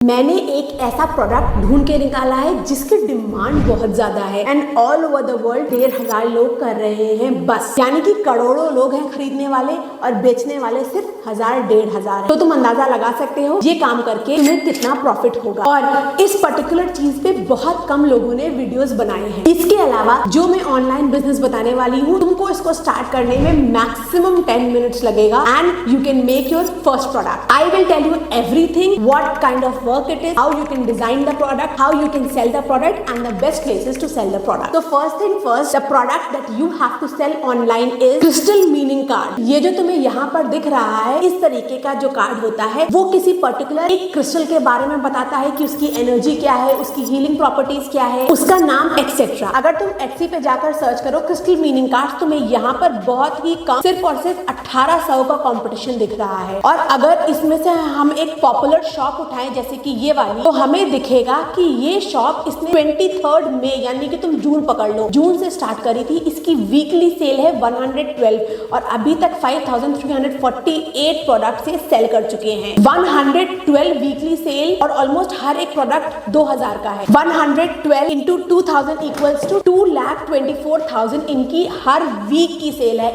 मैंने एक ऐसा प्रोडक्ट ढूंढ के निकाला है जिसकी डिमांड बहुत ज्यादा है and all over the world 1,500 लोग कर रहे हैं बस, यानी कि करोड़ों लोग हैं खरीदने वाले और बेचने वाले सिर्फ 1,000-1,500 है। तो तुम अंदाजा लगा सकते हो ये काम करके तुम्हें कितना प्रॉफिट होगा। और इस पर्टिकुलर चीज पे बहुत कम लोगों ने वीडियोस बनाए हैं। इसके अलावा जो मैं ऑनलाइन बिजनेस बताने वाली हूँ, तुमको इसको स्टार्ट करने में मैक्सिमम 10 मिनट्स लगेगा and you can make your first product. I will tell you everything, what kind of work it is, how you can design the product, how you can sell the product and the best places to sell the product. So first thing first, the product that you have to sell online is crystal meaning card. ये जो तुम्हें यहाँ पर दिख रहा है, इस तरीके का जो कार्ड होता है वो किसी पर्टिकुलर एक क्रिस्टल के बारे में बताता है कि उसकी एनर्जी क्या है, उसकी हीलिंग प्रॉपर्टीज क्या है, उसका नाम एक्सेट्रा। अगर तुम Etsy पे जाकर सर्च करो क्रिस्टल मीनिंग कार्ड, तुम्हें यहाँ पर बहुत ही कम सिर्फ और सिर्फ 1800 का कंपटीशन दिख रहा है। और अगर इसमें से हम एक पॉपुलर शॉप उठाएं जैसे कि ये वाली, तो हमें दिखेगा कि ये शॉप इसने 23 मई यानी कि तुम जून पकड़ लो, जून से स्टार्ट करी थी। इसकी वीकली सेल है 112 और अभी तक 5,348 प्रोडक्ट से सेल कर चुके हैं। 112 वीकली सेल और ऑलमोस्ट हर एक प्रोडक्ट 2,000 का है। 112 इंटू 2,000 इक्वल्स टू 2,24,000 इनकी हर वीक की सेल है।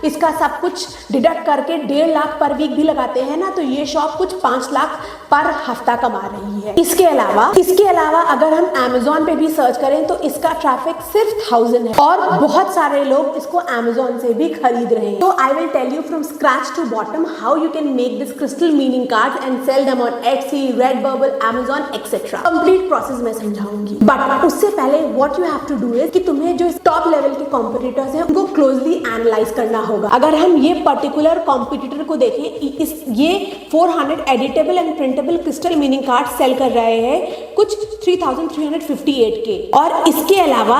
इसका सब कुछ डिडक्ट करके 1.5 लाख पर वीक भी लगाते हैं ना, तो ये शॉप कुछ 5 लाख पर हफ्ता कमा रही है। इसके अलावा अगर हम Amazon पे भी सर्च करें तो इसका ट्रैफिक सिर्फ 1000 है और बहुत सारे लोग इसको Amazon से भी खरीद रहे हैं। तो I will tell you from scratch to bottom how you can make this crystal meaning cards and sell them on Etsy, Redbubble, Amazon etcetera. Complete process मैं समझाऊंगी, बट उससे पहले what you have to do is कि तुम्हें जो top level के competitors हैं उनको क्लोजली एनालाइज करना होगा। अगर हम ये पर्टिकुलर कॉम्पिटिटर को देखें, ये 400 editable and printable crystal meaning card sell कर रहे हैं कुछ 3,358 के। और इसके अलावा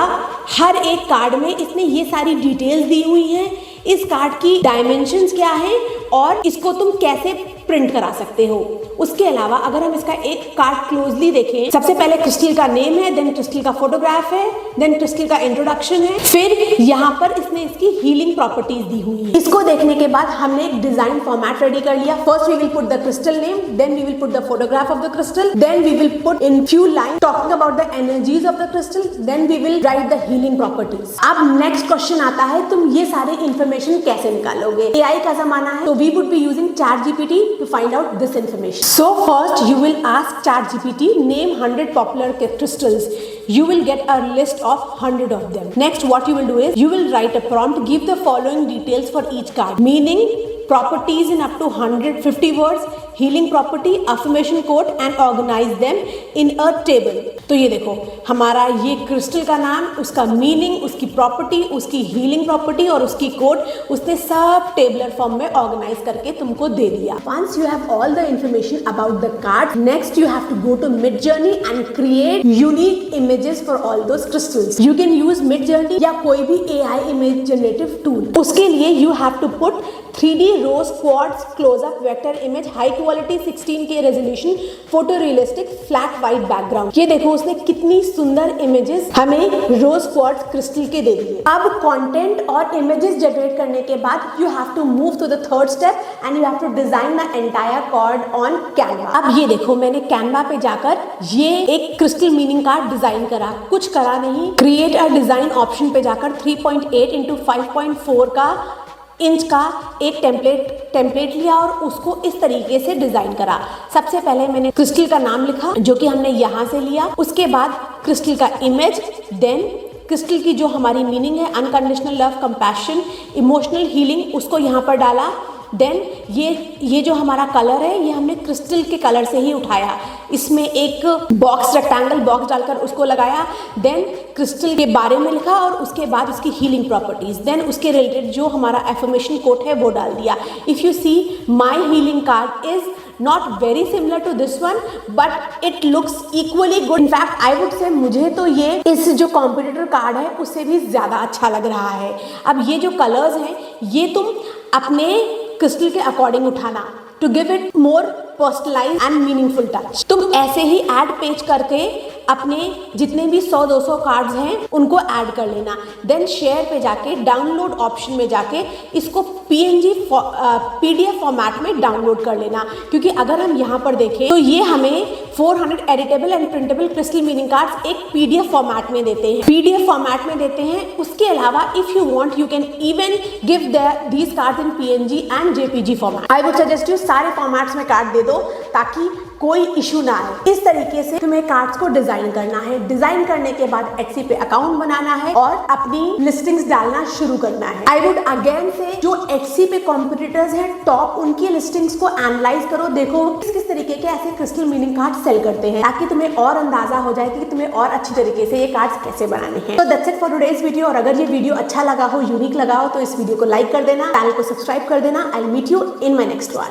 हर एक कार्ड में इसने ये सारी डिटेल्स दी हुई हैं, इस कार्ड की डायमेंशंस क्या है और इसको तुम कैसे प्रिंट करा सकते हो। उसके अलावा अगर हम इसका एक कार्ड क्लोजली देखें, सबसे पहले क्रिस्टल का नेम है, देन क्रिस्टल का फोटोग्राफ है, देन क्रिस्टल का इंट्रोडक्शन है, फिर यहाँ पर इसने इसकी हीलिंग प्रॉपर्टीज दी हुई है। इसको देखने के बाद हमने एक डिजाइन फॉर्मेट रेडी कर लिया। First we will put the crystal name, then we will put the photograph of the crystal, then we will put in few line talking about the energies of the crystal, then we will write the healing properties. अब next question आता है, तुम ये सारी information कैसे निकालोगे? AI का जमाना है, तो we would be using ChatGPT to find out this information. So first you will ask ChatGPT, name 100 popular crystals. You will get a list of 100 of them. Next what you will do is you will write a prompt, give the following details for each card, meaning properties in up to 150 words, healing property, affirmation quote and organize them in a table. तो ये देखो हमारा ये crystal का नाम, उसका meaning, उसकी property, उसकी हीलिंग प्रॉपर्टी और उसकी कोड उसने सब टेबलर फॉर्म में ऑर्गेनाइज करके तुमको दे दिया। Once you have all the information about the card, next you have to go to Midjourney and create unique images for all those crystals. You can use Midjourney या कोई भी AI image generative tool. उसके लिए you have to put 3D rose quartz close-up vector image, high quality 16K resolution, photorealistic flat white background. ये देखो उसने कितनी सुंदर इमेजेस हमें रोज क्वार्ट्ज क्रिस्टल के दे दिए। अब कंटेंट और इमेजेस जनरेट करने के बाद you have to move to the third step and you have to design the entire card on Canva. अब ये देखो मैंने कैनवा पे जाकर ये एक क्रिस्टल मीनिंग कार्ड डिजाइन करा, कुछ करा नहीं। क्रिएट अ डिजाइन ऑप्शन पे जाकर 3.8 इंटू 5.4 का इंच का एक टेम्पलेट लिया और उसको इस तरीके से डिजाइन करा। सबसे पहले मैंने क्रिस्टल का नाम लिखा जो कि हमने यहाँ से लिया, उसके बाद क्रिस्टल का इमेज, देन क्रिस्टल की जो हमारी मीनिंग है unconditional love, compassion, emotional healing, उसको यहाँ पर डाला। देन ये जो हमारा कलर है ये हमने क्रिस्टल के कलर से ही उठाया, इसमें एक बॉक्स, रेक्टेंगल बॉक्स डालकर उसको लगाया। देन क्रिस्टल के बारे में लिखा और उसके बाद उसकी हीलिंग प्रॉपर्टीज, देन उसके रिलेटेड जो हमारा एफर्मेशन कोट है वो डाल दिया। If you see my healing card is not very similar to this one but it looks equally good. In fact I would say मुझे तो ये इस जो कॉम्पिटिटर कार्ड है उससे भी ज्यादा अच्छा लग रहा है। अब ये जो कलर्स हैं ये तुम अपने क्रिस्टल के अकॉर्डिंग उठाना to give it more personalized and meaningful touch. तुम ऐसे ही एड पेज करके अपने जितने भी 100-200 कार्ड्स हैं उनको ऐड कर लेना। देन शेयर पे जाके डाउनलोड ऑप्शन में जाके इसको PDF फॉर्मेट में डाउनलोड कर लेना, क्योंकि अगर हम यहाँ पर देखें तो ये हमें 400 editable and printable crystal meaning cards एक PDF फॉर्मेट में देते हैं, PDF फॉर्मेट में देते हैं। उसके अलावा if you want you can even give these cards in PNG and JPG format. I would suggest you सारे फॉर्मेट्स में कार्ड दे दो ताकि कोई इशू ना आए। इस तरीके से तुम्हें कार्ड्स को डिजाइन करना है। डिजाइन करने के बाद Etsy पे अकाउंट बनाना है और अपनी लिस्टिंग्स डालना शुरू करना है। आई वुड अगेन से जो Etsy पे कॉम्पिटिटर्स हैं टॉप, उनकी लिस्टिंग्स को एनालाइज करो, देखो किस तरीके के ऐसे क्रिस्टल मीनिंग कार्ड सेल करते हैं, ताकि तुम्हें और अंदाजा हो जाए कि तुम्हें और अच्छी तरीके से ये कार्ड्स कैसे बनाने हैं। तो that's it for today's video. और अगर ये वीडियो अच्छा लगा हो, यूनिक लगा हो, तो इस वीडियो को लाइक कर देना, चैनल को सब्सक्राइब कर देना। I will meet you in my next one.